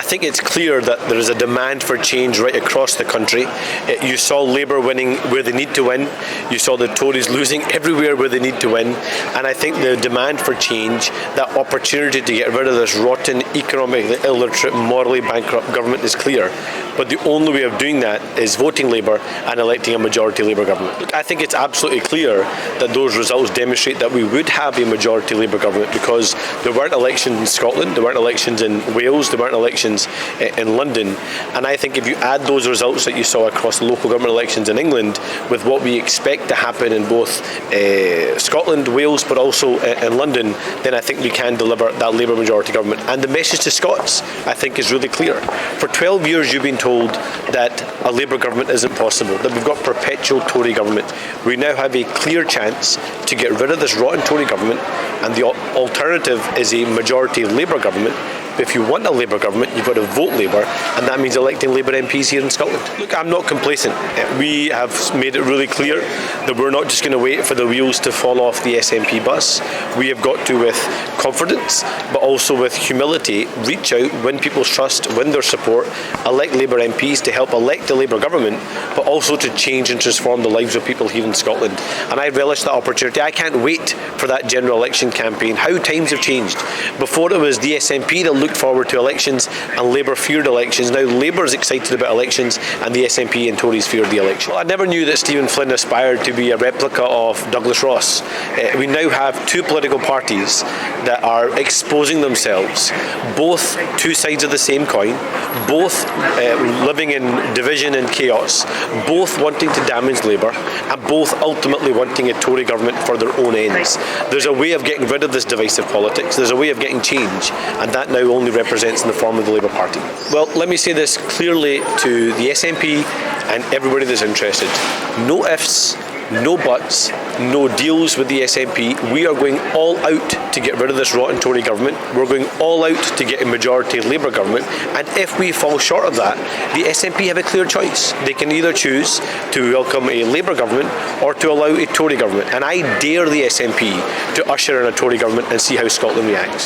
think it's clear that there is a demand for change right across the country. You saw Labour winning where they need to win. You saw the Tories losing everywhere where they need to win. And I think the demand for change, that opportunity to get rid of this rotten, economically illiterate, morally bankrupt government is clear. But the only way of doing that is voting Labour and electing a majority Labour government. Look, I think it's absolutely clear that those results demonstrate that we would have a majority Labour government, because there weren't elections in Scotland, there weren't elections in Wales, there weren't elections in London. And I think if you add those results that you saw across local government elections in England with what we expect to happen in both Scotland, Wales, but also in London, then I think we can deliver that Labour majority government. And the message to Scots, I think, is really clear. For 12 years you've been told that a Labour government isn't possible, that we've got perpetual Tory government. We now have a clear chance to get rid of this rotten Tory government, and the alternative is a majority Labour government. But if you want a Labour government, you've got to vote Labour, and that means electing Labour MPs here in Scotland. Look, I'm not complacent. We have made it really clear that we're not just going to wait for the wheels to fall off the SNP bus. We have got to, with confidence, but also with humility, reach out, win people's trust, win their support, elect Labour MPs to help elect a Labour government, but also to change and transform the lives of people here in Scotland. And I relish that opportunity. I can't wait for that general election campaign. How times have changed. Before it was the SNP that looked forward to elections and Labour feared elections. Now Labour is excited about elections and the SNP and Tories feared the election. Well, I never knew that Stephen Flynn aspired to be a replica of Douglas Ross. We now have two political parties that are exposing themselves, both two sides of the same coin, both living in division and chaos, both wanting to damage Labour, and both ultimately wanting a Tory government for their own ends. There's a way of getting rid of this divisive politics. There's a way of getting change, and that now only represents in the form of the Labour Party. Well, let me say this clearly to the SNP and everybody that's interested. No ifs, no buts, no deals with the SNP. We are going all out to get rid of this rotten Tory government. We're going all out to get a majority Labour government. And if we fall short of that, the SNP have a clear choice. They can either choose to welcome a Labour government or to allow a Tory government. And I dare the SNP to usher in a Tory government and see how Scotland reacts.